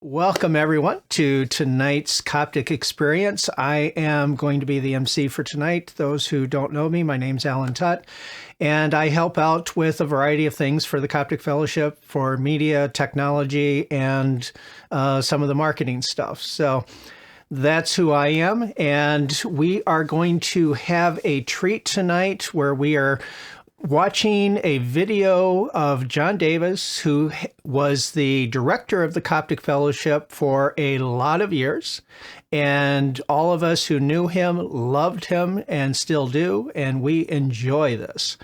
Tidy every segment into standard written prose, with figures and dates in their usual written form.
Welcome, everyone, to tonight's Coptic Experience. I am going to be the MC for tonight. Those who don't know me, my name's Alan Tutt, and I help out with a variety of things for the Coptic Fellowship, for media, technology, and some of the marketing stuff. So that's who I am, and we are going to have a treat tonight where we are watching a video of John Davis, who was the director of the Coptic Fellowship for a lot of years. And all of us who knew him loved him and still do, and we enjoy this.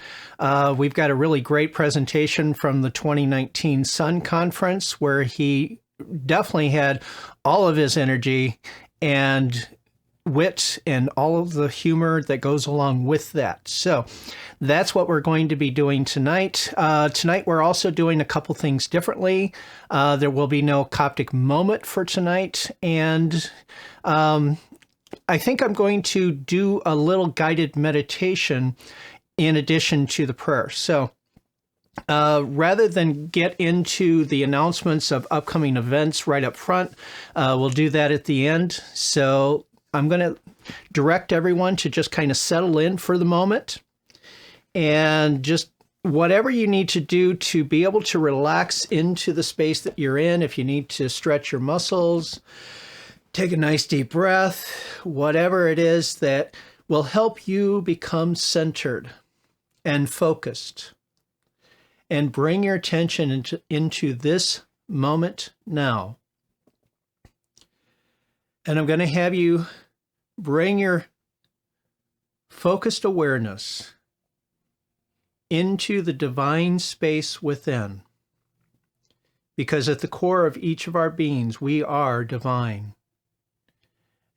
We've got a really great presentation from the 2019 Sun Conference, where he definitely had all of his energy and wit and all of the humor that goes along with that. So that's what we're going to be doing tonight. Tonight, we're also doing a couple things differently. There will be no Coptic moment for tonight. And I think I'm going to do a little guided meditation in addition to the prayer. So rather than get into the announcements of upcoming events right up front, we'll do that at the end. So I'm going to direct everyone to just kind of settle in for the moment and just whatever you need to do to be able to relax into the space that you're in. If you need to stretch your muscles, take a nice deep breath, whatever it is that will help you become centered and focused and bring your attention into this moment now. And I'm going to have you bring your focused awareness into the divine space within. Because at the core of each of our beings, we are divine.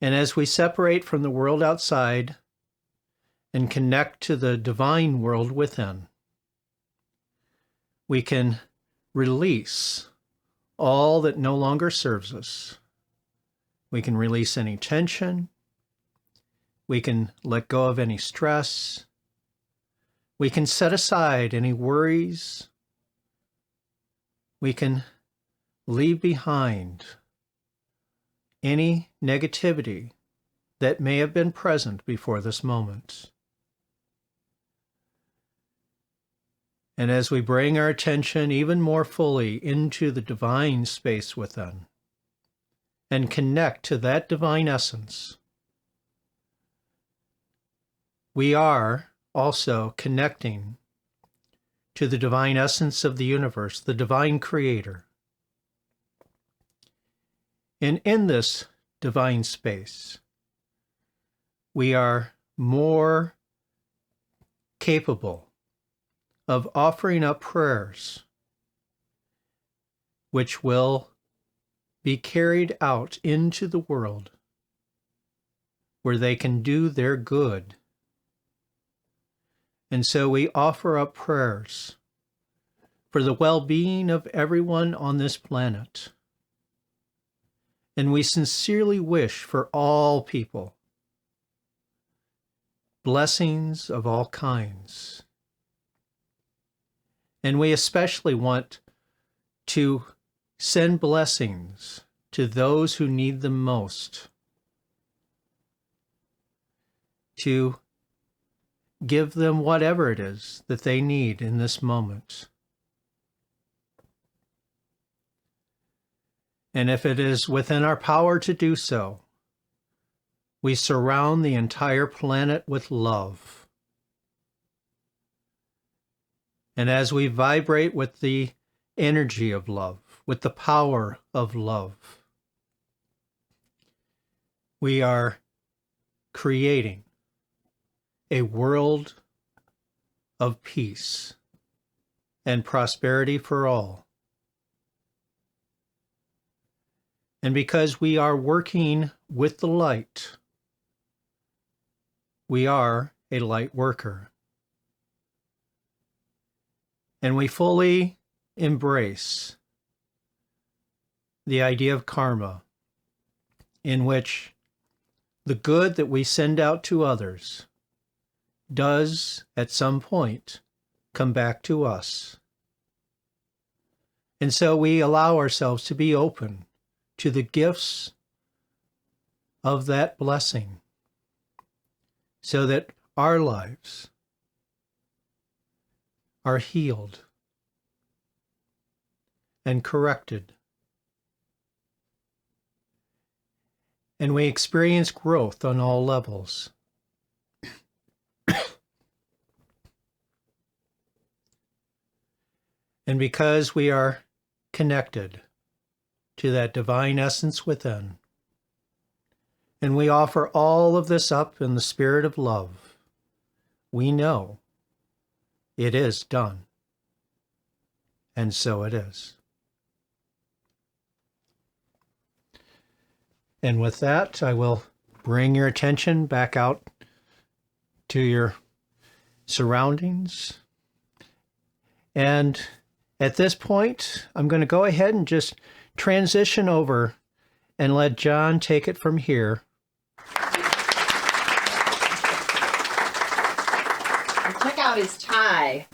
And as we separate from the world outside and connect to the divine world within, we can release all that no longer serves us. We can release any tension. We can let go of any stress. We can set aside any worries. We can leave behind any negativity that may have been present before this moment. And as we bring our attention even more fully into the divine space within, and connect to that divine essence, we are also connecting to the divine essence of the universe, the divine creator. And in this divine space, we are more capable of offering up prayers which will be carried out into the world where they can do their good. And so we offer up prayers for the well-being of everyone on this planet. And we sincerely wish for all people blessings of all kinds. And we especially want to send blessings to those who need them most, to give them whatever it is that they need in this moment. And if it is within our power to do so, we surround the entire planet with love. And as we vibrate with the energy of love, with the power of love, we are creating a world of peace and prosperity for all. And because we are working with the light, we are a light worker. And we fully embrace the idea of karma, in which the good that we send out to others does, at some point, come back to us. And so we allow ourselves to be open to the gifts of that blessing so that our lives are healed and corrected, and we experience growth on all levels. And because we are connected to that divine essence within, and we offer all of this up in the spirit of love, we know it is done. And so it is. And with that, I will bring your attention back out to your surroundings. And at this point, I'm going to go ahead and just transition over and let John take it from here. Check out his tie.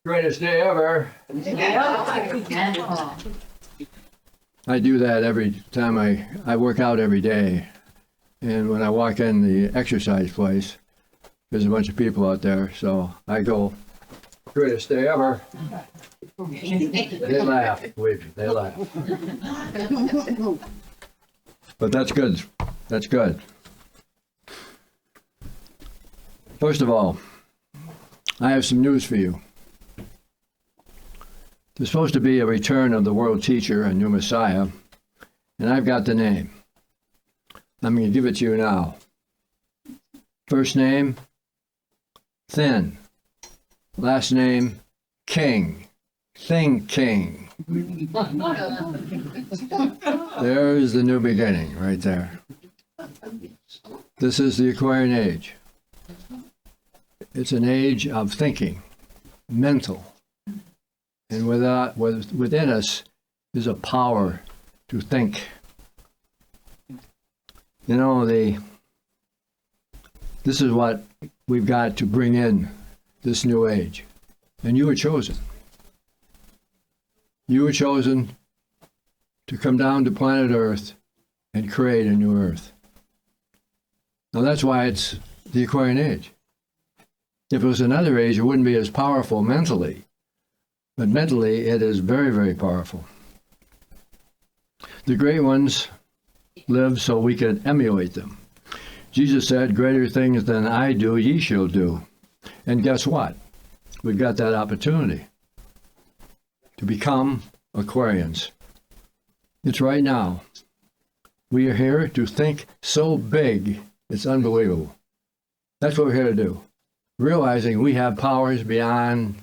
Greatest day ever. I do that every time I work out every day. And when I walk in the exercise place, there's a bunch of people out there. So I go, greatest day ever. They laugh. They laugh. But that's good. That's good. First of all, I have some news for you. There's supposed to be a return of the world teacher, a new Messiah, and I've got the name. I'm going to give it to you now. First name, Thin. Last name, King. Thing King. There's the new beginning right there. This is the Aquarian age. It's an age of thinking, mental. And within us is a power to think. You know, this is what we've got to bring in this new age. And you were chosen. You were chosen to come down to planet Earth and create a new Earth. Now that's why it's the Aquarian age. If it was another age, it wouldn't be as powerful mentally. But mentally, it is very, very powerful. The great ones live so we can emulate them. Jesus said, greater things than I do, ye shall do. And guess what? We've got that opportunity to become Aquarians. It's right now. We are here to think so big, it's unbelievable. That's what we're here to do. Realizing we have powers beyond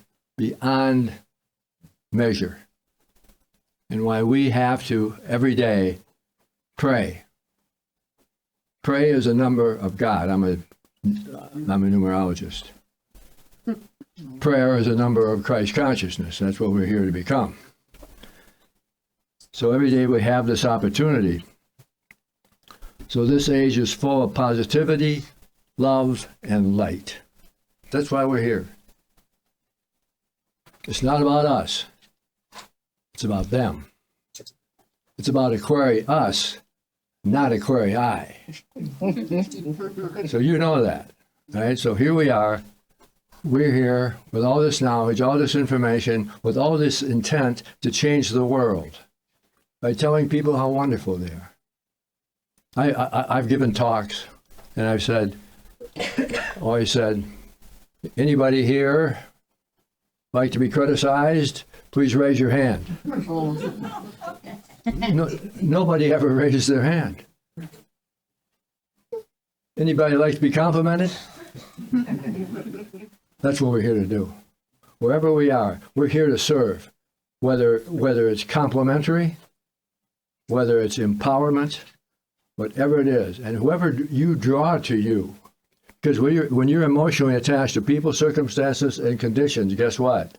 measure. And why we have to, every day, pray. Pray is a number of God. I'm a numerologist. Prayer is a number of Christ consciousness. That's what we're here to become. So every day we have this opportunity. So this age is full of positivity, love, and light. That's why we're here. It's not about us. It's about them. It's about us, not I. So you know that, right? So here we are. We're here with all this knowledge, all this information, with all this intent to change the world by telling people how wonderful they are. I've given talks, and I've always said, anybody here like to be criticized? Please raise your hand. Nobody ever raised their hand. Anybody like to be complimented? That's what we're here to do. Wherever we are, we're here to serve. Whether it's complimentary, whether it's empowerment, whatever it is, and whoever you draw to you. Because when you're emotionally attached to people, circumstances, and conditions, guess what?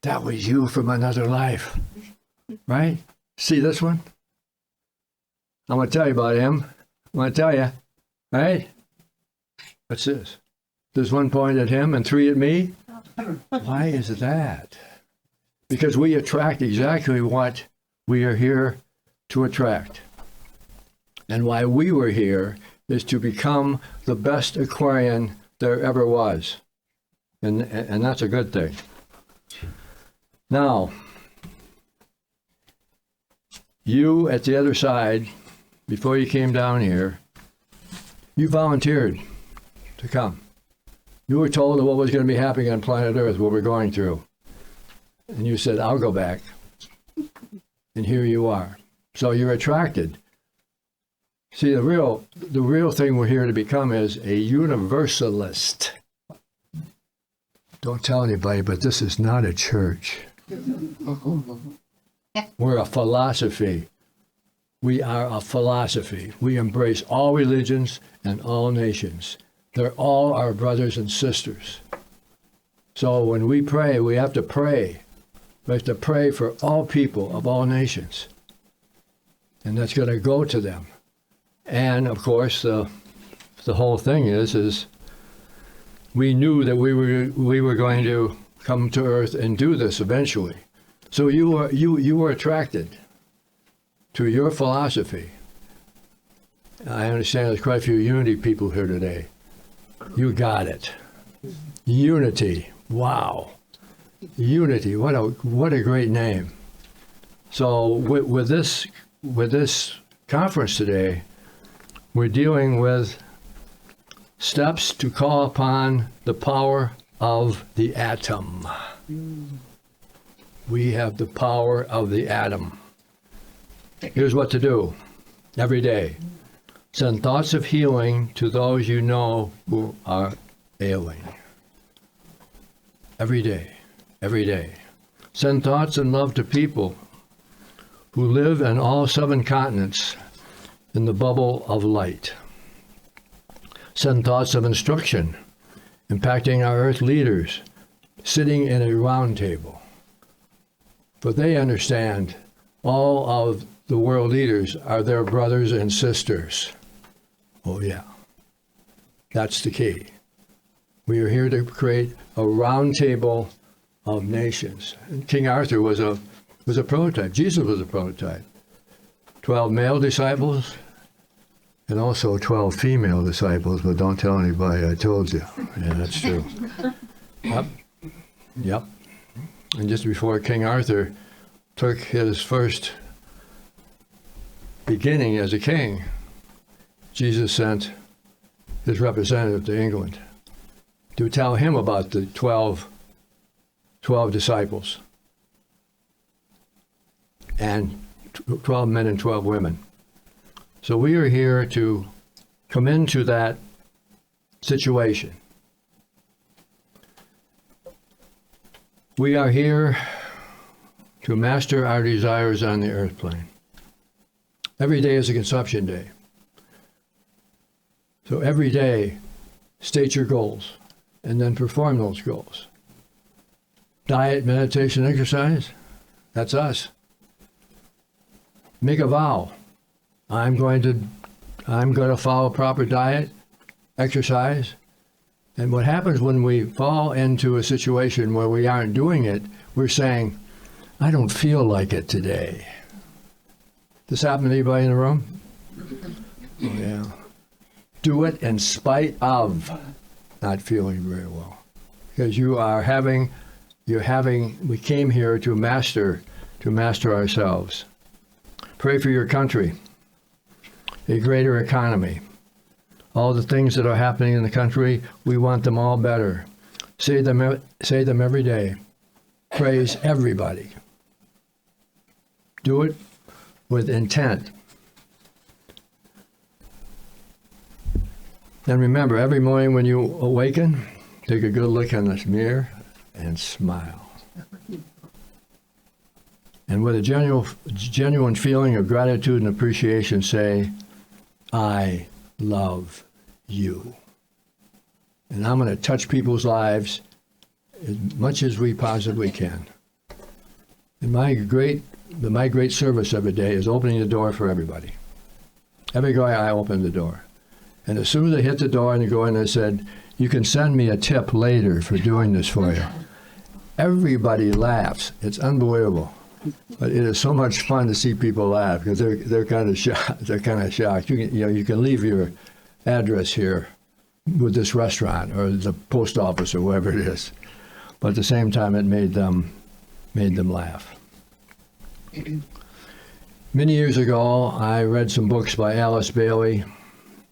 That was you from another life, right? See this one? I'm going to tell you about him. I'm going to tell you, right? What's this? There's 1 point at him and 3 at me. Why is that? Because we attract exactly what we are here to attract. And why we were here is to become the best Aquarian there ever was. And that's a good thing. Now, you at the other side, before you came down here, you volunteered to come. You were told what was going to be happening on planet Earth, what we're going through. And you said, I'll go back. And here you are. So you're attracted. See, the real thing we're here to become is a universalist. Don't tell anybody, but this is not a church. We're a philosophy. We are a philosophy. We embrace all religions and all nations. They're all our brothers and sisters. So when we pray, we have to pray. We have to pray for all people of all nations. And that's going to go to them. And of course, the whole thing is we knew that we were going to come to Earth and do this eventually. So you were attracted to your philosophy. I understand there's quite a few unity people here today. You got it. Unity. Wow. Unity. What a great name. So with this conference today, we're dealing with steps to call upon the power of the atom. We have the power of the atom. Here's what to do every day. Send thoughts of healing to those you know who are ailing. Every day, every day. Send thoughts and love to people who live in all 7 continents in the bubble of light. Send thoughts of instruction impacting our earth leaders sitting in a round table. For they understand all of the world leaders are their brothers and sisters. Oh yeah, that's the key. We are here to create a round table of nations. And King Arthur was a prototype. Jesus was a prototype. 12 male disciples and also 12 female disciples, but don't tell anybody I told you. Yeah, that's true. Yep. And just before King Arthur took his first beginning as a king, Jesus sent his representative to England to tell him about the 12 disciples, and 12 men and 12 women. So we are here to come into that situation. We are here to master our desires on the earth plane. Every day is a consumption day. So every day, state your goals and then perform those goals. Diet, meditation, exercise, that's us. Make a vow. I'm going to follow proper diet, exercise. And what happens when we fall into a situation where we aren't doing it, we're saying, I don't feel like it today. This happen to anybody in the room? Oh, yeah. Do it in spite of not feeling very well. Because we came here to master ourselves. Pray for your country, a greater economy. All the things that are happening in the country, we want them all better. Say them every day. Praise everybody. Do it with intent. And remember, every morning when you awaken, take a good look in this mirror and smile. And with a genuine feeling of gratitude and appreciation, say, I love you. And I'm going to touch people's lives as much as we possibly can. And my great service every day is opening the door for everybody. Every guy I open the door. And as soon as I hit the door and they go in, I said, You can send me a tip later for doing this for you. Everybody laughs. It's unbelievable. But it is so much fun to see people laugh because they're kind of shocked. They're kind of shocked. You can leave your address here with this restaurant or the post office or wherever it is. But at the same time, it made them laugh. Many years ago, I read some books by Alice Bailey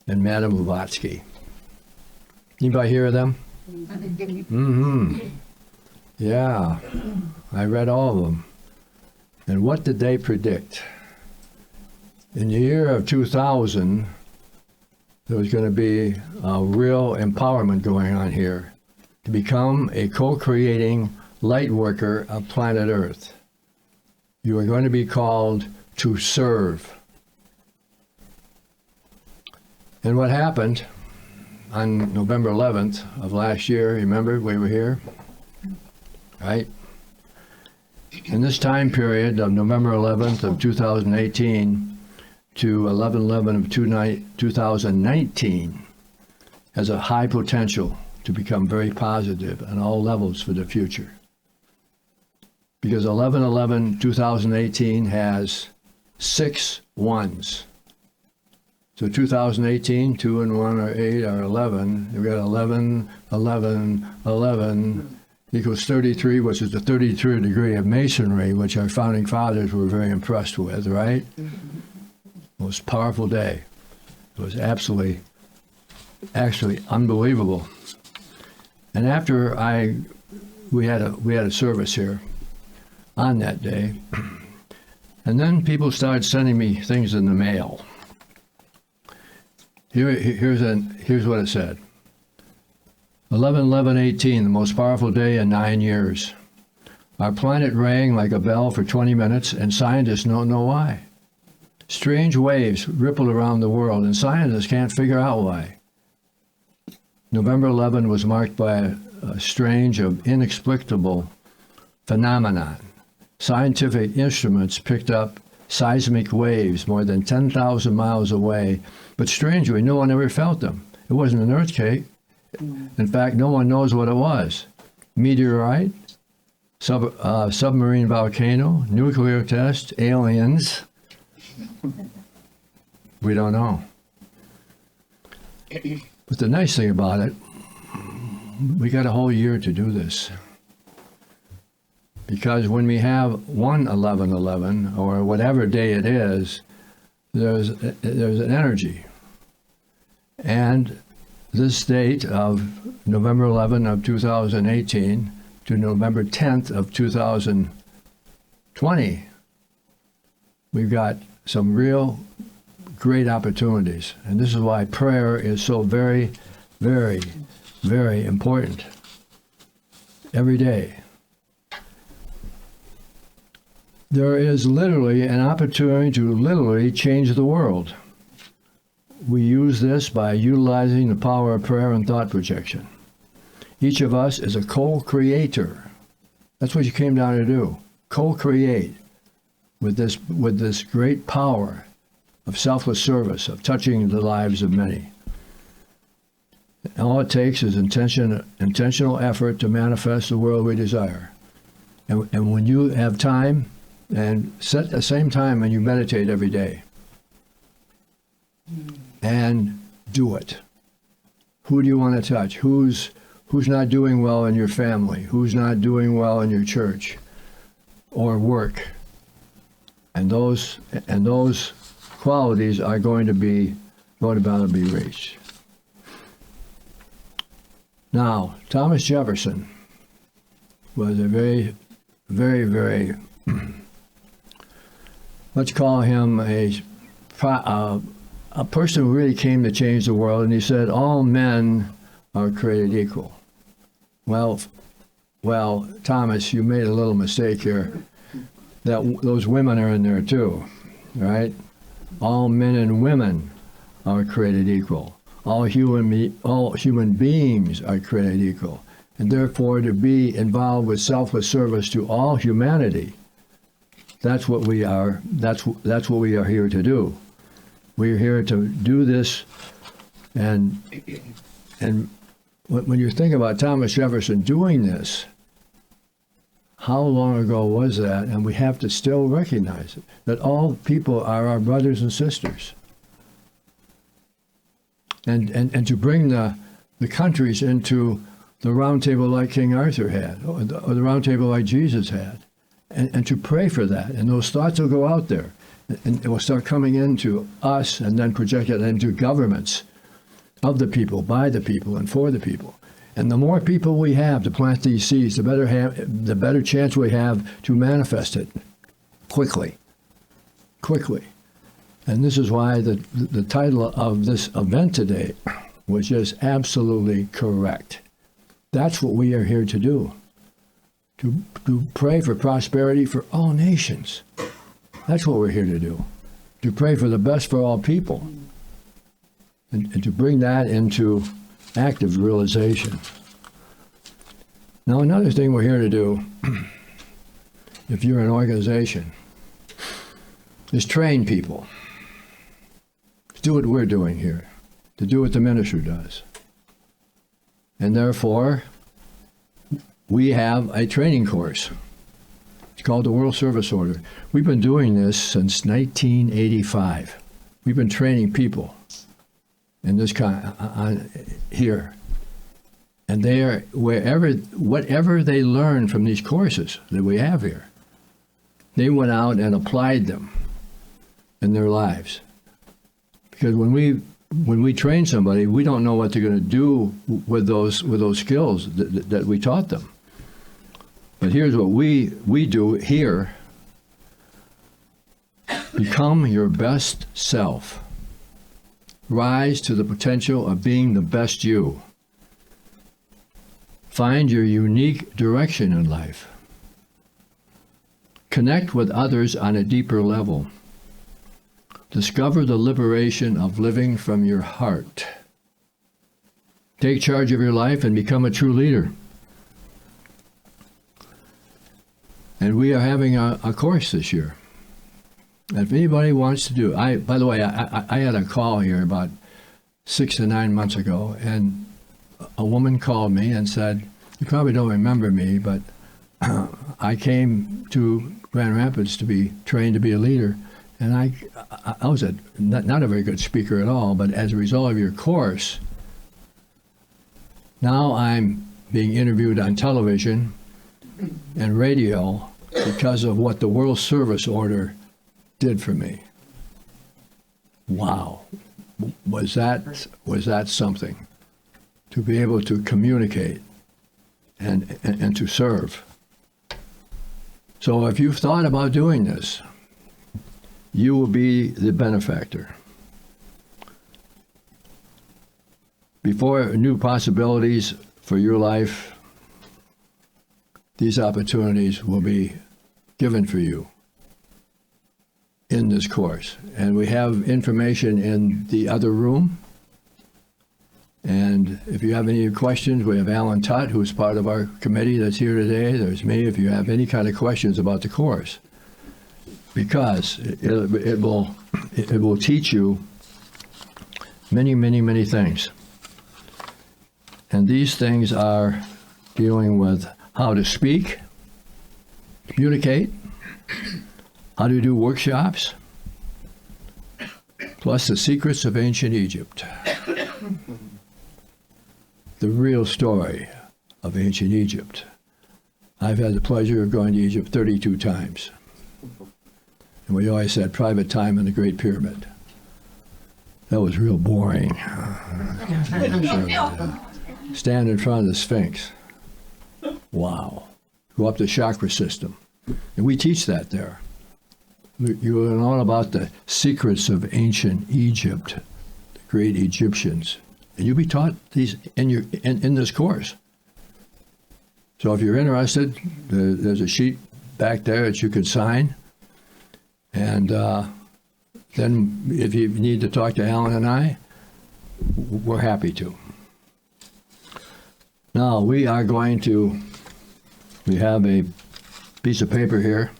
and Madame Blavatsky. Anybody hear of them? Mm-hmm. Yeah, I read all of them. And what did they predict? In the year of 2000, there was going to be a real empowerment going on here to become a co-creating light worker of planet Earth. You are going to be called to serve. And what happened on November 11th of last year, remember, we were here, right? In this time period of November 11th of 2018 to 11/11 of 2019 has a high potential to become very positive on all levels for the future. Because 11/11/2018 has 6 ones. So 2018, 2 and 1 are 8 are 11. We've got 11, 11, 11 equals 33, which is the 33rd degree of Masonry, which our founding fathers were very impressed with, right? Most powerful day. It was actually unbelievable. And after we had a service here on that day, and then people started sending me things in the mail. Here's what it said. 11/11/18, the most powerful day in 9 years. Our planet rang like a bell for 20 minutes, and scientists don't know why. Strange waves rippled around the world, and scientists can't figure out why. November 11 was marked by a strange of inexplicable phenomenon. Scientific instruments picked up seismic waves more than 10,000 miles away, but strangely, no one ever felt them. It wasn't an earthquake. In fact, no one knows what it was. Meteorite, submarine volcano, nuclear test, aliens. We don't know. But the nice thing about it, we got a whole year to do this. Because when we have 1/11/11, or whatever day it is, there's an energy. And this date of November 11 of 2018 to November 10th of 2020, we've got some real great opportunities. And this is why prayer is so very, very, very important every day. There is literally an opportunity to literally change the world. We use this by utilizing the power of prayer and thought projection. Each of us is a co-creator. That's what you came down to do. Co-create with this great power of selfless service, of touching the lives of many. All it takes is intentional effort to manifest the world we desire. And when you have time, and set the same time when you meditate every day, and do it. Who do you want to touch? Who's not doing well in your family? Who's not doing well in your church or work? And those qualities are going to be reached. Now, Thomas Jefferson was a very, very, very let's call him a person who really came to change the world, and he said, all men are created equal. Well, Thomas, you made a little mistake here. Those women are in there too, right? All men and women are created equal. All human beings are created equal. And therefore, to be involved with selfless service to all humanity, that's what we are. That's what we are here to do. We're here to do this and when you think about Thomas Jefferson doing this, how long ago was that? And we have to still recognize it, that all people are our brothers and sisters. And to bring the countries into the round table like King Arthur had, or the round table like Jesus had, and to pray for that. And those thoughts will go out there, and it will start coming into us and then projected into governments of the people, by the people, and for the people. And the more people we have to plant these seeds, the better chance we have to manifest it quickly. And this is why the title of this event today was just absolutely correct. That's what we are here to do. To pray for prosperity for all nations. That's what we're here to do. To pray for the best for all people. And to bring that into active realization. Now, another thing we're here to do, if you're an organization, is train people. To do what we're doing here. To do what the ministry does. And therefore, we have a training course. It's called the World Service Order. We've been doing this since 1985. We've been training people in this here. And they are, whatever they learn from these courses that we have here, they went out and applied them in their lives. Because when we train somebody, we don't know what they're going to do with those skills that we taught them. But here's what we do here. Become your best self. Rise to the potential of being the best you. Find your unique direction in life. Connect with others on a deeper level. Discover the liberation of living from your heart. Take charge of your life and become a true leader. And we are having a course this year. And if anybody wants to do, by the way, I had a call here about 6 to 9 months ago, and a woman called me and said, "You probably don't remember me, but I came to Grand Rapids to be trained to be a leader, and I was not a very good speaker at all, but as a result of your course, now I'm being interviewed on television and radio because of what the World Service Order did for me." Wow. Was that something? To be able to communicate and to serve. So if you've thought about doing this, you will be the benefactor. Before new possibilities for your life, these opportunities will be given for you in this course. And we have information in the other room. And if you have any questions, we have Alan Tutt, who's part of our committee that's here today. There's me, if you have any kind of questions about the course. Because it will teach you many, many, many things. And these things are dealing with how to speak, communicate, how to do workshops, plus the secrets of ancient Egypt. The real story of ancient Egypt. I've had the pleasure of going to Egypt 32 times. And we always had private time in the Great Pyramid. That was real boring. Stand in front of the Sphinx. Wow. Go up the chakra system. And we teach that there. You learn all about the secrets of ancient Egypt, the great Egyptians. And you'll be taught these in this course. So if you're interested, there's a sheet back there that you can sign. And then if you need to talk to Alan and I, we're happy to. Now we have a piece of paper here.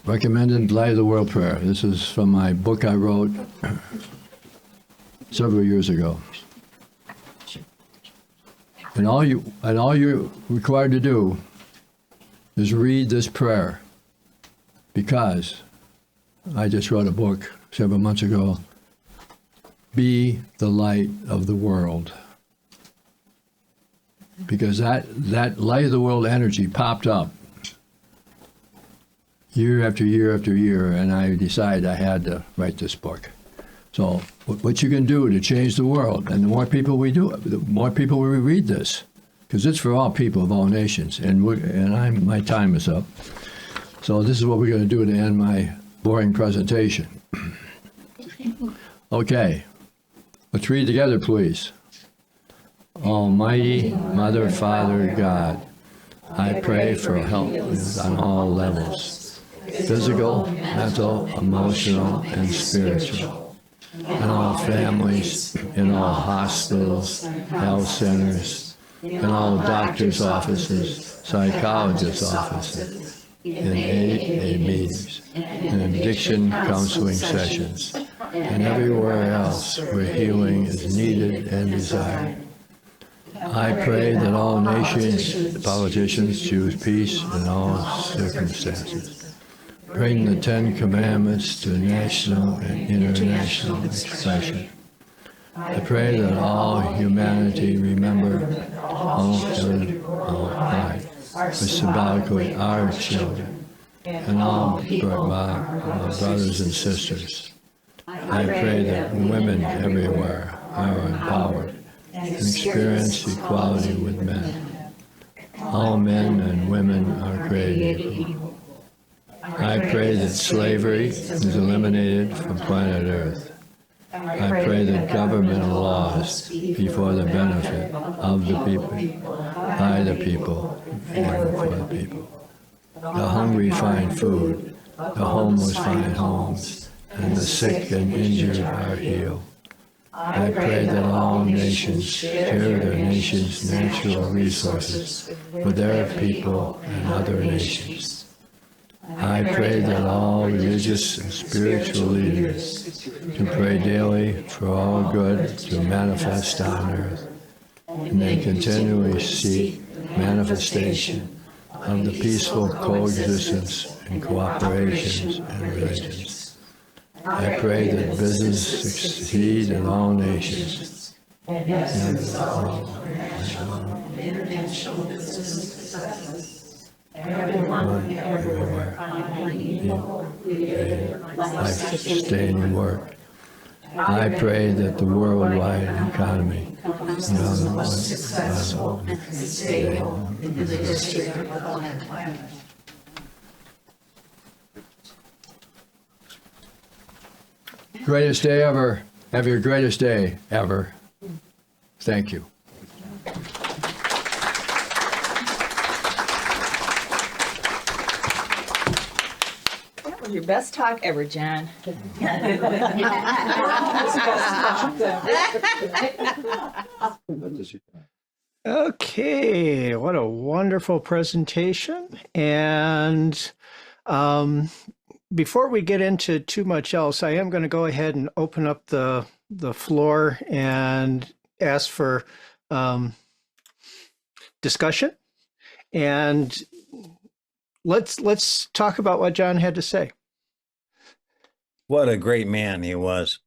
Recommended Light of the World Prayer. This is from my book I wrote several years ago. And all you're required to do is read this prayer, because I just wrote a book several months ago, Be the Light of the World. Because that light of the world energy popped up year after year after year, and I decided I had to write this book. So what you can do to change the world, and the more people we do, the more people we read this, because it's for all people of all nations, and my time is up. So this is what we're going to do to end my boring presentation. Okay, let's read together, please. Almighty Mother, Father, God, I pray for help on all levels, physical, mental, emotional, and spiritual, in all families, in all hospitals, health centers, in all doctors' offices, psychologists' offices, in AA meetings, in addiction counseling sessions, and everywhere else where healing is needed and desired. I pray that all nations, politicians choose peace in all circumstances. Bring the Ten Commandments to national and international expression. I pray that all humanity remember all good, all high, which symbolically our children, and all brothers and sisters. I pray that women everywhere are empowered and experience equality with men. All men and women are created equal. I pray that slavery is eliminated from planet Earth. I pray that government laws be for the benefit of the people, by the people, and for the people. The hungry find food, the homeless find homes, and the sick and injured are healed. I pray that all nations share their nation's natural resources with their people and other nations. I pray that all religious and spiritual leaders to pray daily for all good to manifest on earth, and they continually seek manifestation of the peaceful coexistence and cooperations and religions. I pray that business succeed in all nations. International business success. Everywhere. Life-sustaining work. I pray that the worldwide economy becomes successful and stable in the history of the planet. Greatest day ever. Have your greatest day ever. Thank you. That was your best talk ever, John. Okay, what a wonderful presentation. And before we get into too much else, I am going to go ahead and open up the floor and ask for discussion. And let's talk about what John had to say. What a great man he was.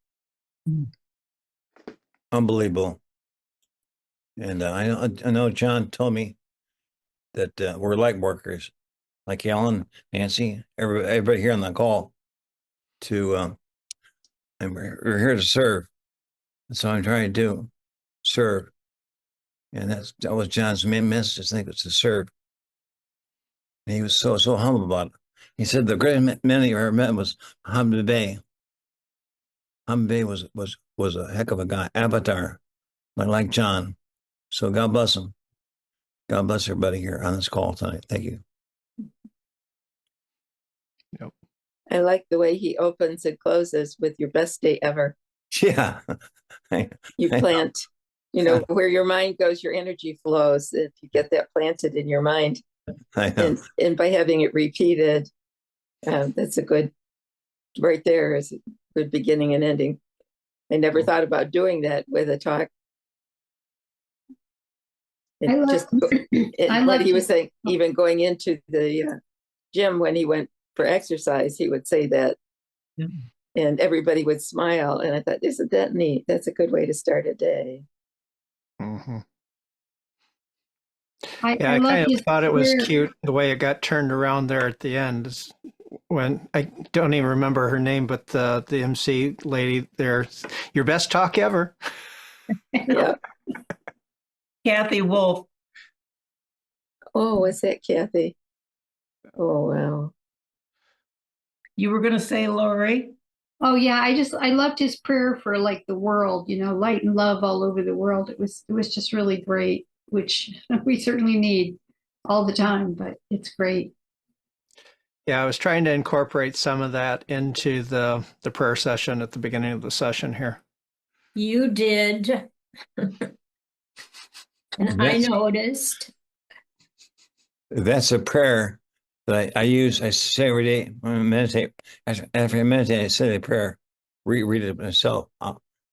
Unbelievable. And I know John told me that we're light workers, like Alan, Nancy, everybody here on the call, and we're here to serve. That's what I'm trying to do, serve. And that was John's main message, I think, was to serve. And he was so humble about it. He said the greatest man he ever met was Muhammad Bey. Muhammad Bey was a heck of a guy, avatar, like John. So God bless him. God bless everybody here on this call tonight. Thank you. Yep. I like the way he opens and closes with your best day ever. Yeah. You plant, where your mind goes, your energy flows. If you get that planted in your mind, I know. and by having it repeated, that's a good, right there is a good beginning and ending. I never thought about doing that with a talk. I It love- just I what love he was to- saying, even going into the gym when he went for exercise, he would say that, and everybody would smile. And I thought, isn't that neat? That's a good way to start a day. Mm-hmm. I Yeah, I love kind of his thought it was prayer. cute the way it got turned around there at the end. When I don't even remember her name, but the MC lady there, your best talk ever. Yeah. Kathy Wolf. Oh, was that Kathy? Oh, wow. You were going to say, Lori? Oh yeah, I loved his prayer for like the world, light and love all over the world. It was just really great, which we certainly need all the time, but it's great. Yeah, I was trying to incorporate some of that into the prayer session at the beginning of the session here. You did. And I That's- noticed. That's a prayer that I use. I say every day when I meditate. After I meditate, I say the prayer, read it myself,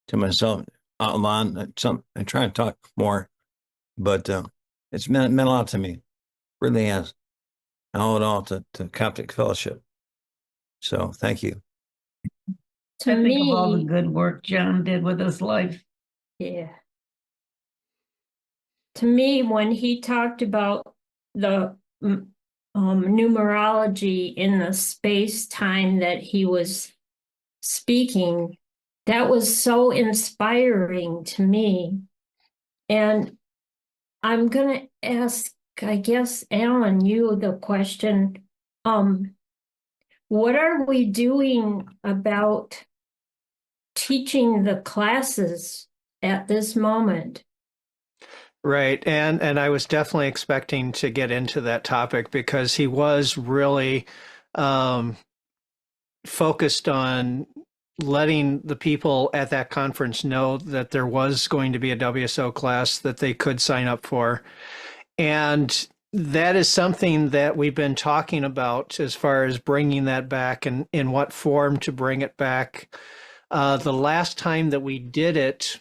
to myself out loud. I try to talk more, but it's meant a lot to me. Really has. I owe it all to Coptic Fellowship. So thank you. To I think of all the me, good work John did with his life. yeah. To me, when he talked about the numerology in the space time that he was speaking, that was so inspiring to me. And I'm going to ask, I guess, Alan, you the question, what are we doing about teaching the classes at this moment? Right. And I was definitely expecting to get into that topic because he was really focused on letting the people at that conference know that there was going to be a WSO class that they could sign up for. And that is something that we've been talking about as far as bringing that back and in what form to bring it back. The last time that we did it,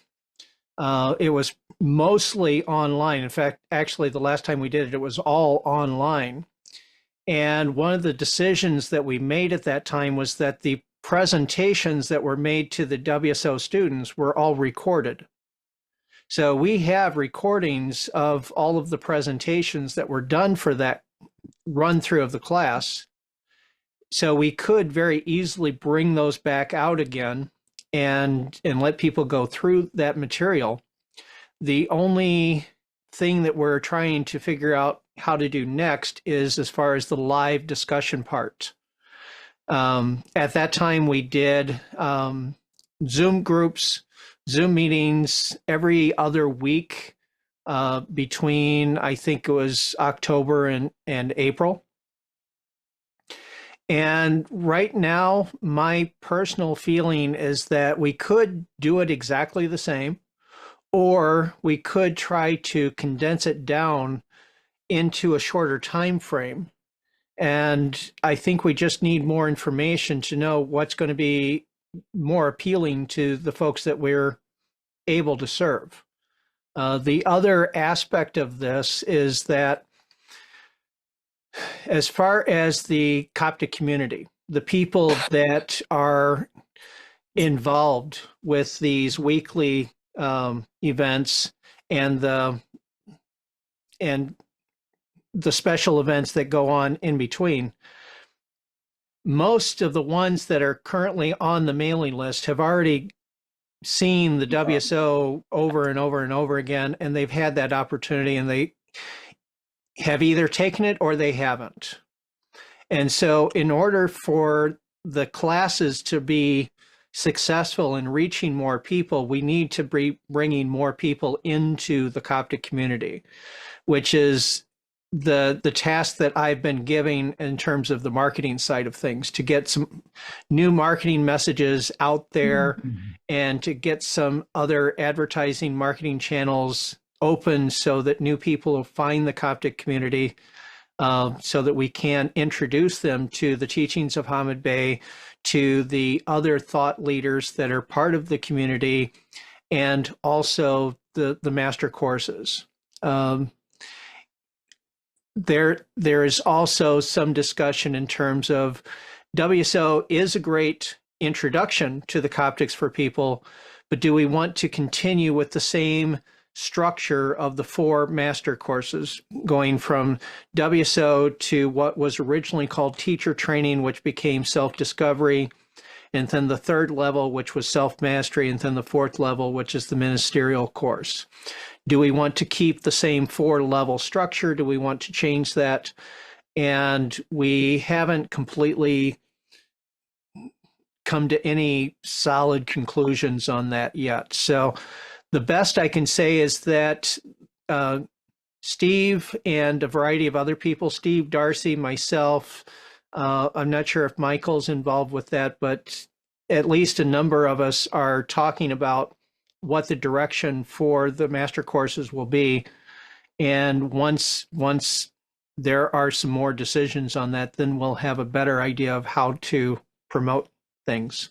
it was mostly online. In fact, actually, the last time we did it, it was all online. And one of the decisions that we made at that time was that the presentations that were made to the WSO students were all recorded. So we have recordings of all of the presentations that were done for that run through of the class. So we could very easily bring those back out again and let people go through that material. The only thing that we're trying to figure out how to do next is as far as the live discussion part. At that time, we did Zoom groups, Zoom meetings every other week between, I think it was October and April. And right now, my personal feeling is that we could do it exactly the same, or we could try to condense it down into a shorter time frame. And I think we just need more information to know what's going to be more appealing to the folks that we're able to serve. The other aspect of this is that as far as the Coptic community, the people that are involved with these weekly events and the special events that go on in between, most of the ones that are currently on the mailing list have already seen the WSO over and over and over again, and they've had that opportunity, and they have either taken it or they haven't. And so in order for the classes to be successful in reaching more people, we need to be bringing more people into the Coptic community, which is the task that I've been giving in terms of the marketing side of things, to get some new marketing messages out there and to get some other advertising marketing channels open so that new people will find the Coptic community, so that we can introduce them to the teachings of Hamid Bey, to the other thought leaders that are part of the community and also the master courses. There is also some discussion in terms of WSO is a great introduction to the Coptics for People, but do we want to continue with the same structure of the 4 master courses, going from WSO to what was originally called teacher training, which became self-discovery, and then the 3rd level, which was self-mastery, and then the 4th level, which is the ministerial course. Do we want to keep the same 4-level structure? Do we want to change that? And we haven't completely come to any solid conclusions on that yet. So the best I can say is that Steve and a variety of other people, Steve, Darcy, myself, I'm not sure if Michael's involved with that, but at least a number of us are talking about what the direction for the master courses will be. And once there are some more decisions on that, then we'll have a better idea of how to promote things.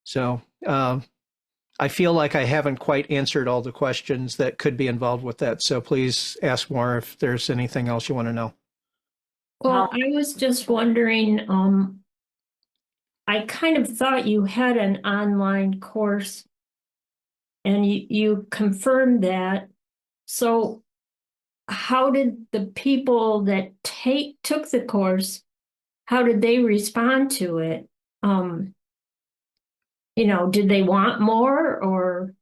So I feel like I haven't quite answered all the questions that could be involved with that. So please ask more if there's anything else you want to know. Well, I was just wondering, I kind of thought you had an online course and you confirmed that. So how did the people that took the course, how did they respond to it? Did they want more or?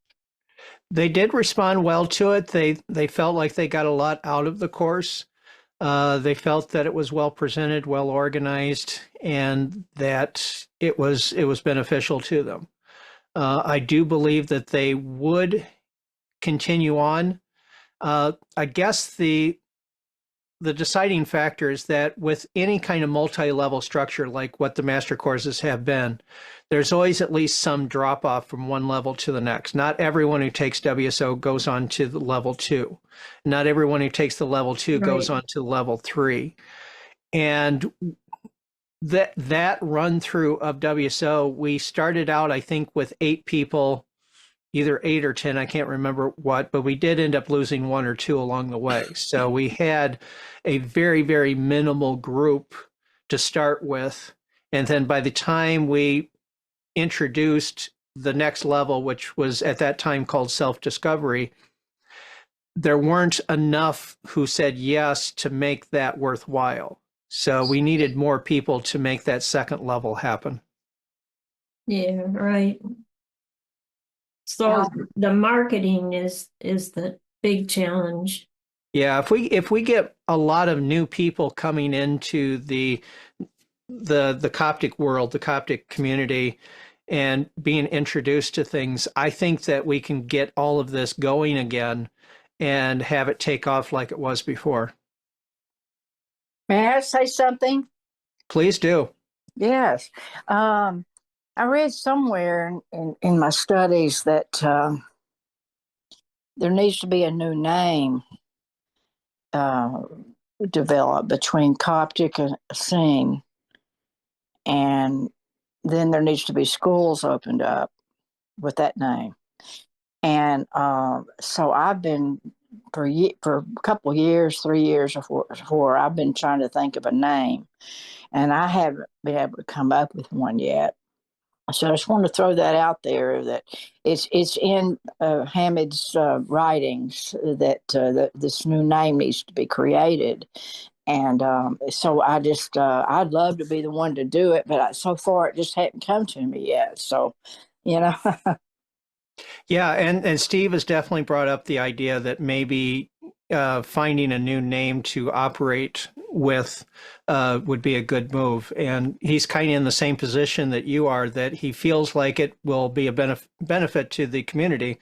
They did respond well to it. They felt like they got a lot out of the course. They felt that it was well presented, well organized, and that it was beneficial to them. I do believe that they would continue on. I guess the deciding factor is that with any kind of multi-level structure like what the master courses have been, there's always at least some drop off from one level to the next. Not everyone who takes WSO goes on to the level 2. Not everyone who takes the level 2 goes on to level 3. And that run through of WSO, we started out, I think, with 8 people, either 8 or 10, I can't remember what, but we did end up losing 1 or 2 along the way. So we had a very, very minimal group to start with. And then by the time we introduced the next level, which was at that time called self-discovery, there weren't enough who said yes to make that worthwhile. So we needed more people to make that second level happen. Yeah, right. So the marketing is the big challenge. Yeah, if we get a lot of new people coming into the Coptic world, the Coptic community, and being introduced to things, I think that we can get all of this going again and have it take off like it was before. May I say something? Please do. Yes. I read somewhere in my studies that there needs to be a new name developed between Coptic and Sing, and then there needs to be schools opened up with that name. And so I've been for a couple of years, 3 years or 4, I've been trying to think of a name, and I haven't been able to come up with one yet. So I just want to throw that out there that it's in Hamid's writings that this new name needs to be created. And so I just, I'd love to be the one to do it, but so far it just hadn't come to me yet. So, you know. Yeah, and Steve has definitely brought up the idea that maybe finding a new name to operate with would be a good move. And he's kind of in the same position that you are, that he feels like it will be a benefit to the community,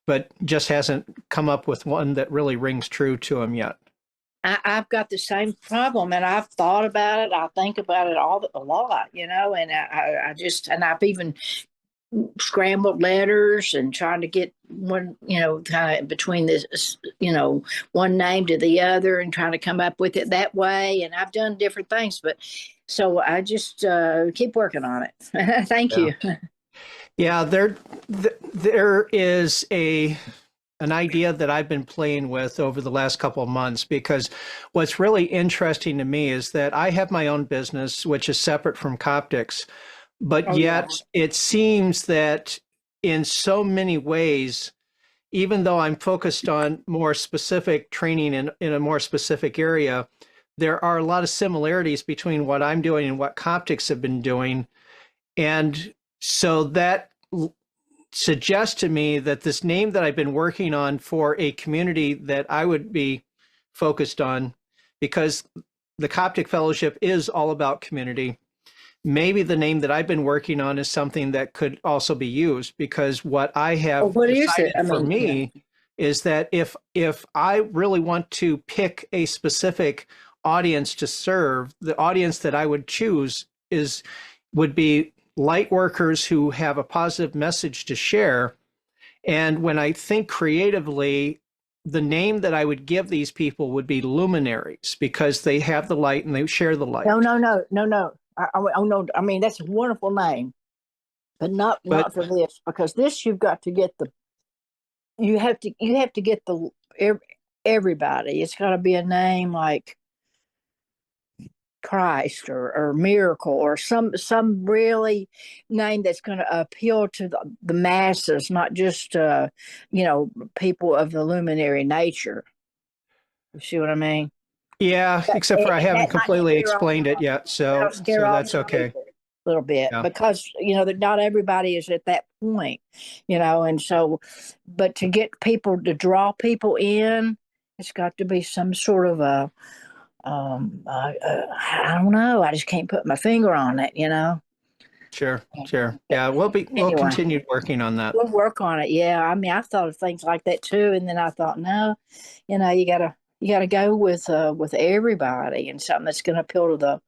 but just hasn't come up with one that really rings true to him yet. I've got the same problem, and I've thought about it. I think about it a lot, and I just, and I've even scrambled letters and trying to get one, kind of between this, one name to the other and trying to come up with it that way. And I've done different things, but so I just keep working on it. Thank you. Yeah, there is an idea that I've been playing with over the last couple of months, because what's really interesting to me is that I have my own business, which is separate from Coptics, but yet it seems that in so many ways, even though I'm focused on more specific training in a more specific area, there are a lot of similarities between what I'm doing and what Coptics have been doing. And so that suggests to me that this name that I've been working on for a community that I would be focused on, because the Coptic Fellowship is all about community, maybe the name that I've been working on is something that could also be used, because what I have What is decided it? for me is that if I really want to pick a specific audience to serve, the audience that I would choose would be light workers who have a positive message to share. And when I think creatively, the name that I would give these people would be luminaries, because they have the light and they share the light. No. No. I mean, that's a wonderful name, but not for this, because this you've got to get you have to get everybody. It's got to be a name like Christ or Miracle or some really name that's going to appeal to the masses, not just people of the luminary nature. You see what I mean? Yeah, except for I haven't That might completely scare off explained it yet, so that's okay. A little bit, Yeah. because that not everybody is at that point, and so, but to get people, to draw people in, it's got to be some sort of a I don't know, I just can't put my finger on it. Sure. Yeah, we'll Anyway. continue working on that. We'll work on it. Yeah, I mean, I've thought of things like that too, and then I thought, no, you gotta go with everybody, and something that's going to appeal to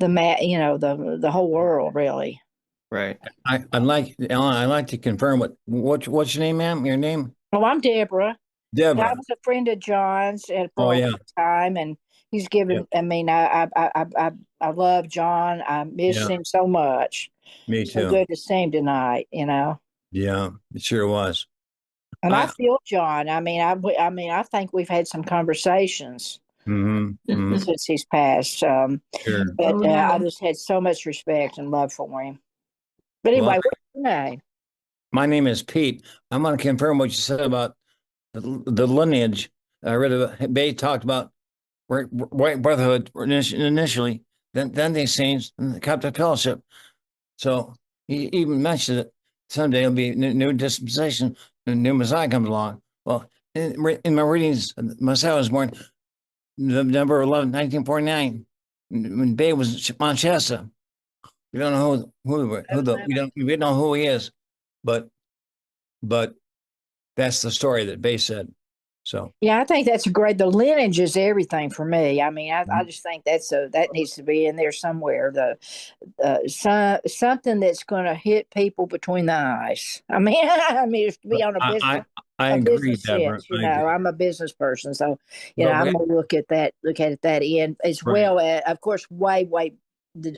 the whole world, really. Right. I'd like, Ellen, I'd like to confirm what's your name, ma'am? Your name? Oh, I'm Deborah. Deborah. I was a friend of John's for Oh, a yeah. long time, and he's given. I mean, I love John. I miss Yeah. him so much. Me So too. good to see him tonight. Yeah, it sure was. And I feel John. I mean, I think we've had some conversations since he's passed. Sure. But I just had so much respect and love for him. But anyway, what's your name? My name is Pete. I'm going to confirm what you said about the lineage. I read about, Bay talked about white brotherhood initially, then they changed the Coptic Fellowship. So he even mentioned it. Someday it'll be new dispensation, the new Messiah comes along. Well, in my readings, Messiah was born November 11, 1949, when Bay was Mount Shasta. We don't know we don't know who he is, but that's the story that Bay said. So yeah, I think that's great. The lineage is everything for me. I mean, I just think that needs to be in there somewhere. Something that's going to hit people between the eyes. I mean, it's to be on a business. I a agree, business Deborah. sense, I'm a business person, so I'm gonna look at it that end, as well as, of course, way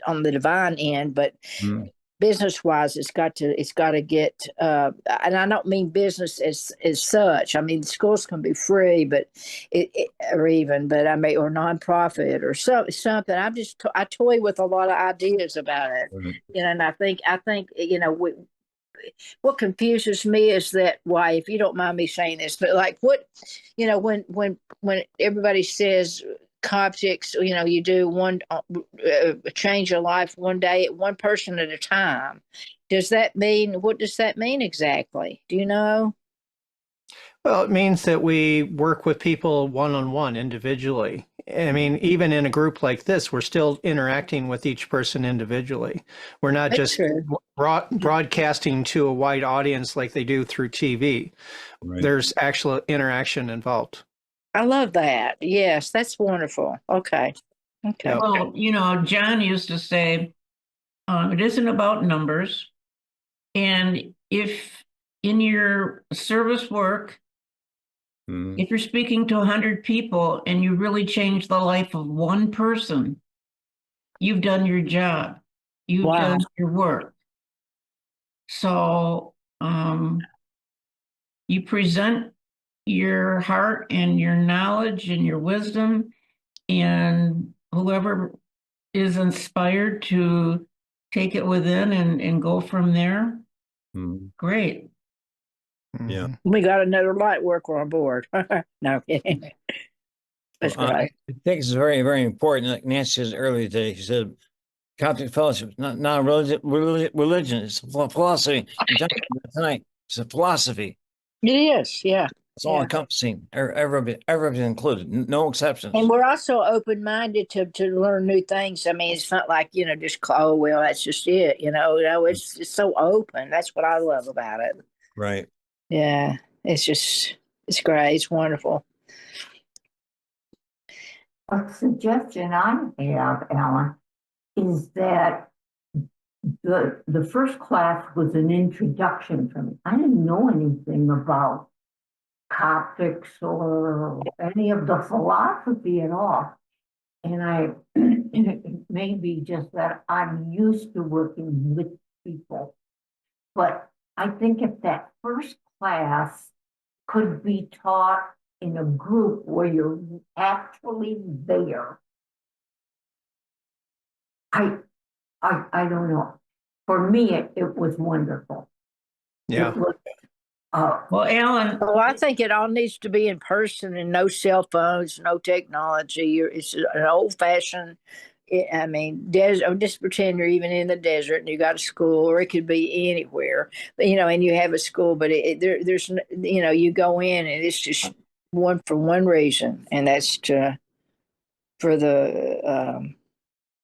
on the divine end, but business wise, it's got to get, and I don't mean business as such. I mean, schools can be free, but or nonprofit or something. I toy with a lot of ideas about it, and I think what confuses me is that, why, if you don't mind me saying this, but like when everybody says Coptics, you do one change your life one day, one person at a time. What does that mean exactly? Do you know? Well, it means that we work with people one-on-one individually. I mean, even in a group like this, we're still interacting with each person individually. We're not just broadcasting to a wide audience like they do through TV. Right. There's actual interaction involved. I love that. Yes, that's wonderful. Okay. Yep. Well, John used to say, it isn't about numbers. And if in your service work, Mhm. if you're speaking to 100 people and you really change the life of one person, you've done your job. You've Wow. done your work. So you present your heart and your knowledge and your wisdom, and whoever is inspired to take it within and go from there, Mhm. great. Yeah. Mhm. We got another light worker on board. No kidding. That's Well, great. I think it's very, very important. Like Nancy said earlier today, she said Coptic fellowship is not a religion, it's a philosophy. And John said that tonight, it's a philosophy. It is, yeah. It's all encompassing, everybody included, no And exceptions. we're also open minded to learn new things. I mean, it's not like, just, oh, well, that's just it. It's so open. That's what I love about it. Right. Yeah. It's great. It's wonderful. A suggestion I have, Alan, is that the first class was an introduction for me. I didn't know anything about Coptics or any of the philosophy at all. And it may be just that I'm used to working with people. But I think if that first class could be taught in a group where you're actually there, I don't know. For me, it was wonderful. Yeah. It was, Well, Alan, Well, I think it all needs to be in person and no cell phones, no technology. It's an old fashioned. I mean, just pretend you're even in the desert and you got a school, or it could be anywhere, and you have a school, but there's, you go in and it's just one for one reason, and that's for the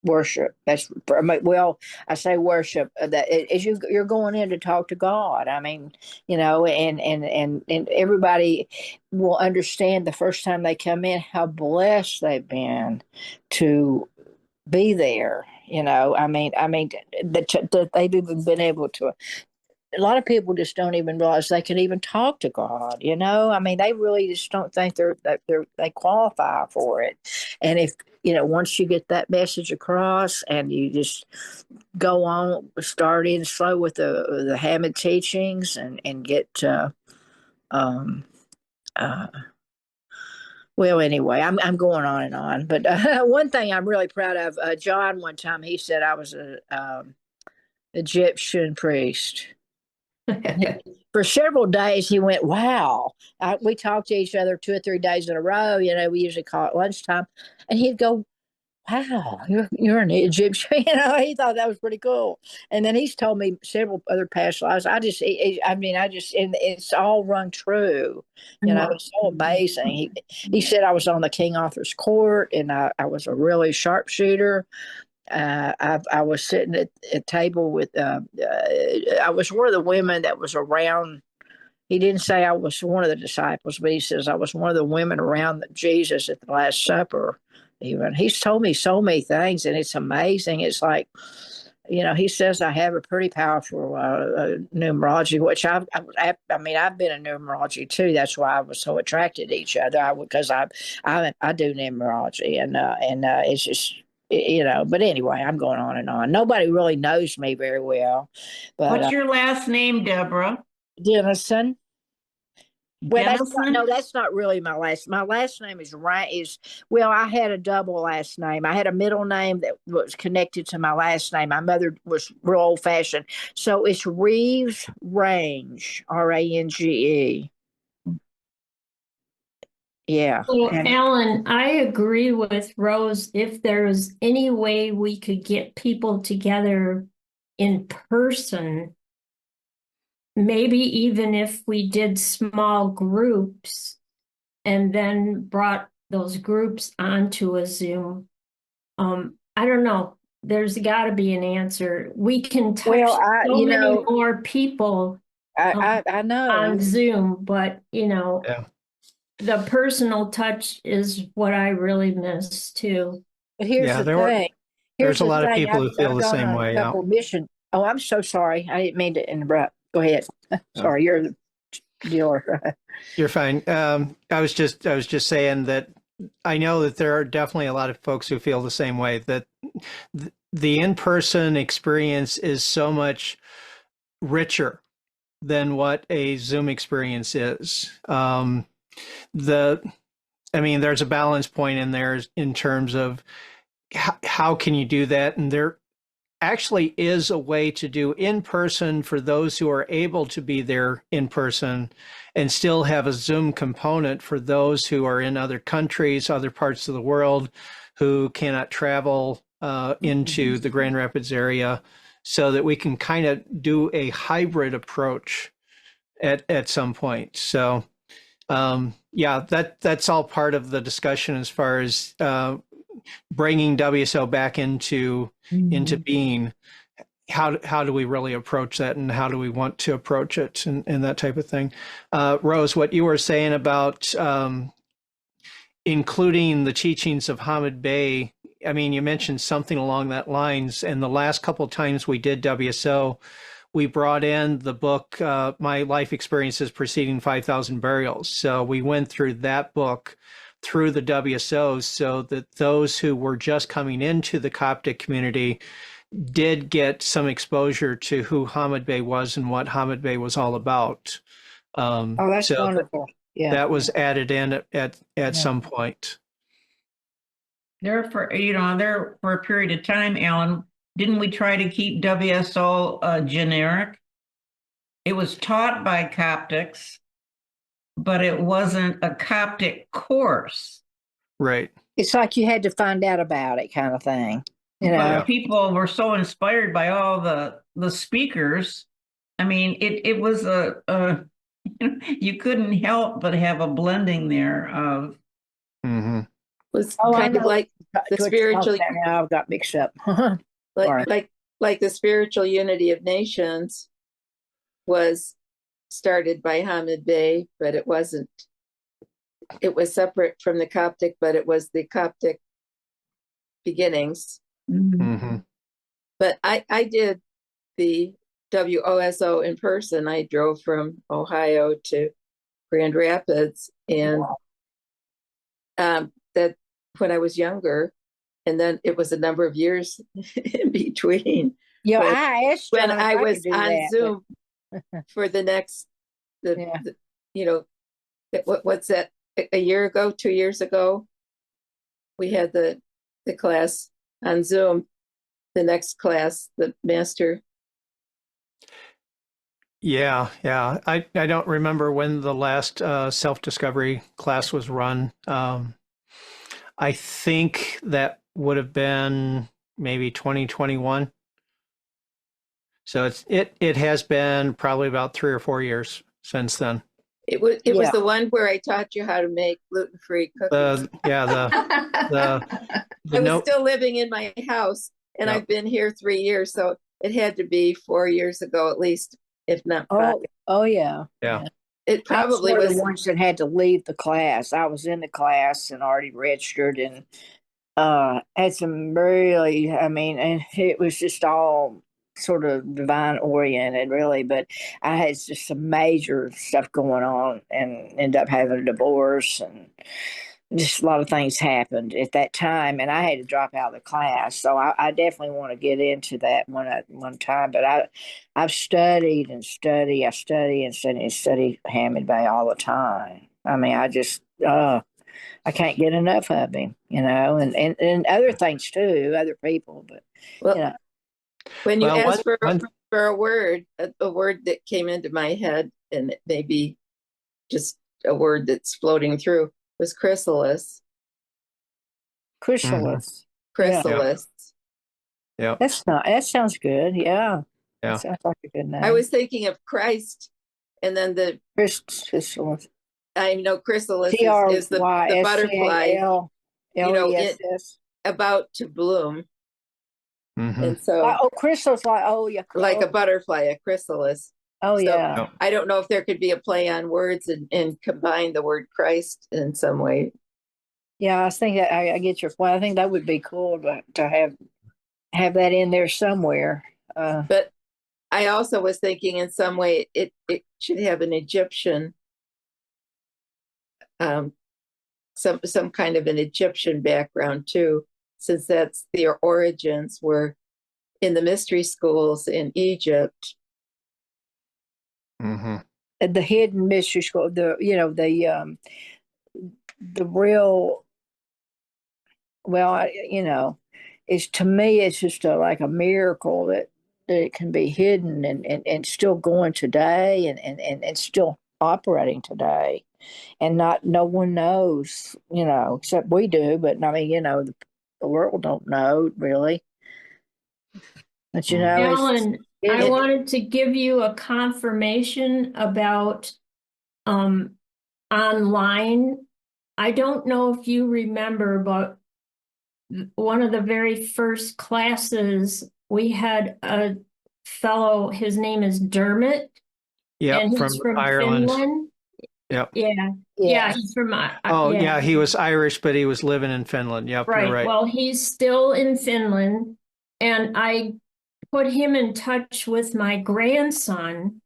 worship. That's well, I say worship. That is you're going in to talk to God. I mean, and everybody will understand the first time they come in how blessed they've been to be there. That they've even been able to. A lot of people just don't even realize they can even talk to God. I mean, they really just don't think they qualify for it. And if once you get that message across, and you just go on, start in slow with the Hammond teachings, and get um uh well, anyway, I'm going on and on, but one thing I'm really proud of, John, one time he said I was a Egyptian priest. For several days, he went, "Wow." We talked to each other 2 or 3 days in a row. We usually call it lunchtime, and he'd go, "Wow, you're an Egyptian." He thought that was pretty cool. And then he's told me several other past lives. And it's all rung true. It's so amazing. He said I was on the King Arthur's court, and I was a really sharpshooter. I was sitting at a table with. I was one of the women that was around. He didn't say I was one of the disciples, but he says I was one of the women around Jesus at the Last Supper. Even he's told me so many things, and it's amazing. It's like, he says I have a pretty powerful numerology, which I mean, I've been in numerology too. That's why I was so attracted to each other. Because I do numerology, and it's just. But anyway, I'm going on and on. Nobody really knows me very well, but what's your last name, Deborah? Dennison. Well, Dennison? that's not really my last. My last name well, I had a double last name. I had a middle name that was connected to my last name. My mother was real old fashioned, so it's Reeves Range, Range. Yeah. So, Alan, I agree with Rose. If there's any way we could get people together in person, maybe even if we did small groups and then brought those groups onto a Zoom. I don't know. There's got to be an answer. We can touch Well, so many more people I know on Zoom, but Yeah. the personal touch is what I really miss too. But here's Yeah, the thing. there's a lot of people who feel I've the gone same on a way. Yeah. couple mission Oh, I'm so sorry. I didn't mean to interrupt. Go ahead. Sorry, you're the dealer. You're fine. I was just saying that I know that there are definitely a lot of folks who feel the same way, that the in-person experience is so much richer than what a Zoom experience is. There's a balance point in there in terms of how can you do that, and there actually is a way to do in person for those who are able to be there in person, and still have a Zoom component for those who are in other countries, other parts of the world, who cannot travel into the Grand Rapids area, so that we can kind of do a hybrid approach at some point. So yeah, that's all part of the discussion as far as bringing WSO back into being. How do we really approach that, and how do we want to approach it, and that type of thing. Rose, what you were saying about including the teachings of Hamid Bey, I mean, you mentioned something along that lines, and the last couple of times we did WSO, we brought in the book, My Life Experiences Preceding 5,000 Burials. So we went through that book through the WSOs, so that those who were just coming into the Coptic community did get some exposure to who Hamid Bey was and what Hamid Bey was all about. Oh, that's So wonderful. Yeah. that was added in at some point. There for a period of time, Alan, didn't we try to keep WSO generic? It was taught by Coptics, but it wasn't a Coptic course. Right. It's like you had to find out about it, kind of thing. You know, But people were so inspired by all the speakers. I mean, it was you couldn't help but have a blending there of Was I kind of know like the what you're spiritual, talking about now. I've got mixed up. like like the spiritual unity of nations was started by Hamid Bey, but it wasn't. It was separate from the Coptic, but it was the Coptic beginnings. But I did the WOSO in person. I drove from Ohio to Grand Rapids, and that when I was younger, and then it was a number of years in between. Yeah, when, I asked when John if I could was do on that, Zoom for the next, Yeah. what's that? A year ago, 2 years ago, we had the class on Zoom. The next class, the master. Yeah. I don't remember when the last self-discovery class was run. I think that would have been maybe 2021. So it has been probably about 3 or 4 years since then. It was the one where I taught you how to make gluten-free cookies. I was still living in my house, and I've been here 3 years, so it had to be 4 years ago at least, if not 5. Oh yeah. Yeah. It probably I was one was of the ones that had to leave the class. I was in the class and already registered, and had some really, and it was just all sort of divine oriented, really. But I had just some major stuff going on and ended up having a divorce, and just a lot of things happened at that time, and I had to drop out of the class. So I definitely want to get into that one time. But I've studied and studied. I study Hammond Bay all the time. I mean, I can't get enough of him, and other things too, other people. But well, when you asked for a word that came into my head, and it may be just a word that's floating through, was chrysalis. Chrysalis. Chrysalis. Yeah. That sounds good. Yeah. Yeah. That sounds like a good name. I was thinking of Christ, and then the chrysalis. I know chrysalis is the butterfly, about to bloom. And so, chrysalis, like a butterfly, a chrysalis. Oh, so yeah. I don't know if there could be a play on words and combine the word Christ in some way. Yeah, I think that I get your point. I think that would be cool to have that in there somewhere. But I also was thinking in some way it should have an Egyptian, some kind of an Egyptian background too, since that's their origins were in the mystery schools in Egypt. Mm-hmm. The hidden mystery school, the real, it's, to me, it's just like a miracle that it can be hidden and still going today and still operating today. And no one knows, except we do, but I mean, the world don't know really. But Alan, I it, wanted to give you a confirmation about online. I don't know if you remember, but one of the very first classes, we had a fellow, his name is Dermot, Yep, and from he's from Ireland. Finland. Yep. Yeah, he's from, Oh, yeah. yeah, he was Irish, but he was living in Finland. Yep, you're Right. right. Well, he's still in Finland, and I put him in touch with my grandson,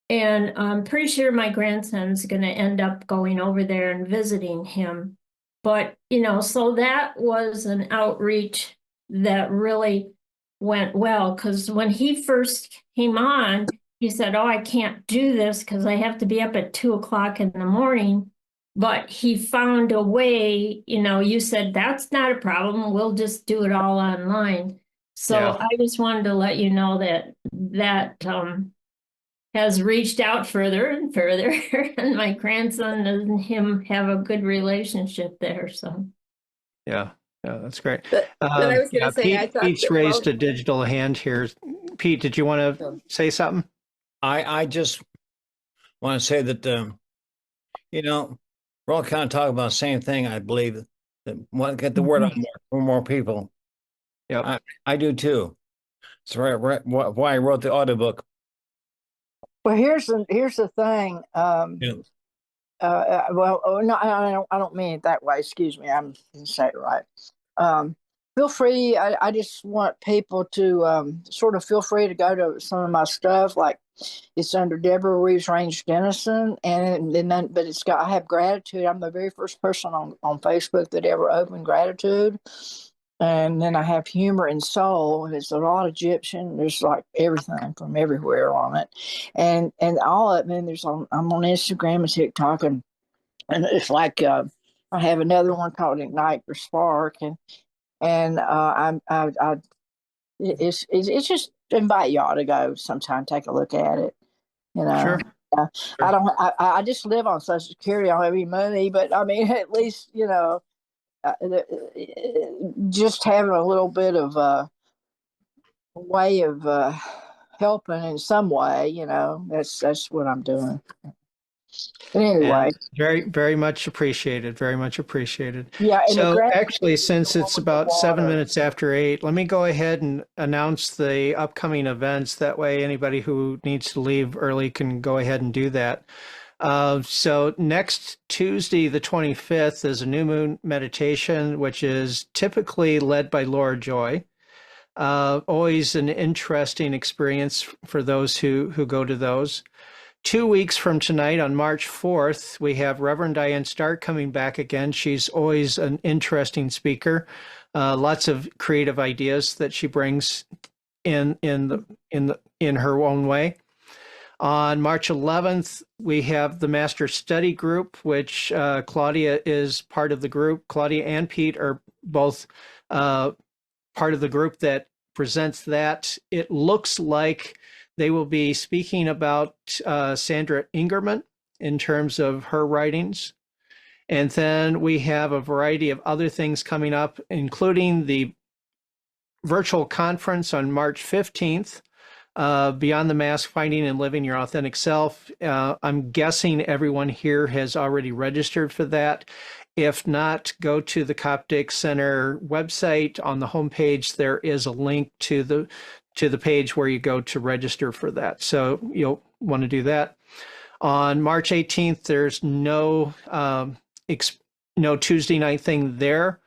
and I'm pretty sure my grandson's going to end up going over there and visiting him. But, so that was an outreach that really went well, because when he first came on, he said, "Oh, I can't do this because I have to be up at 2 o'clock in the morning." But he found a way, you said, "That's not a problem. We'll just do it all online." So Yeah. I just wanted to let you know that has reached out further and further, and my grandson and him have a good relationship there. So Yeah, that's great. But I was going Yeah, to say, I thought Pete's that raised a digital hand here. Pete, did you want to say something? I just want to say that we're all kind of talking about the same thing. I believe that want to get the word out more people. Yep. I do too. It's why I wrote the audiobook. well, here's the thing. Yeah. No, I don't mean it that way. Excuse me. I'm didn't say it right. Feel free. I just want people to sort of feel free to go to some of my stuff. Like, it's under Deborah Reeves Range Dennison, but it's got, I have gratitude. I'm the very first person on Facebook that ever opened gratitude. And then I have humor and soul, and it's a lot Egyptian. There's like everything from everywhere on it, and all of it. And I'm on Instagram and TikTok, and it's like I have another one called Ignite your Spark, and it's just invite y'all to go sometime, take a look at it. Sure. I just live on Social Security. I don't have any money, but I mean, at least just having a little bit of a way of helping in some way, that's what I'm doing. But anyway, And very, very much appreciated. Very much appreciated. yeah. And So actually, since it's about 7 minutes after 8, let me go ahead and announce the upcoming events. That way, anybody who needs to leave early can go ahead and do that. So next Tuesday, the 25th, is a new moon meditation, which is typically led by Laura Joy. Always an interesting experience for those who go to those. 2 weeks from tonight, on March 4th, we have Reverend Diane Stark coming back again. She's always an interesting speaker. Lots of creative ideas that she brings in her own way. On March 11th, we have the Master Study Group, which Claudia is part of the group. Claudia and Pete are both part of the group that presents that. It looks like they will be speaking about Sandra Ingerman in terms of her writings. And then we have a variety of other things coming up, including the virtual conference on March 15th, Beyond the Mask, Finding and Living Your Authentic Self. I'm guessing everyone here has already registered for that. If not, go to the Coptic Center website. On the homepage, there is a link to the page where you go to register for that. So you'll want to do that. On March 18th, there's no Tuesday night thing there,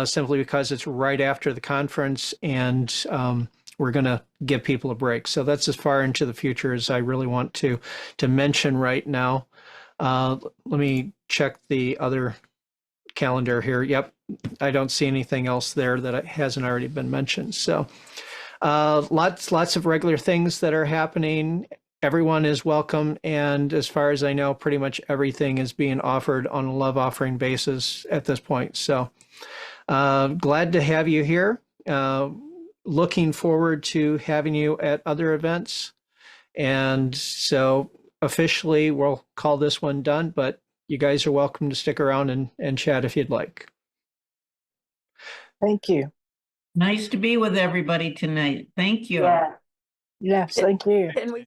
simply because it's right after the conference, and we're going to give people a break. So that's as far into the future as I really want to mention right now. Let me check the other calendar here. Yep, I don't see anything else there that hasn't already been mentioned. So lots of regular things that are happening. Everyone is welcome, and as far as I know, pretty much everything is being offered on a love offering basis at this point. So glad to have you here. Looking forward to having you at other events. And so officially we'll call this one done, but you guys are welcome to stick around and chat if you'd like. Thank you. Nice to be with everybody tonight. Thank you. Yeah. Yes, thank you. Can we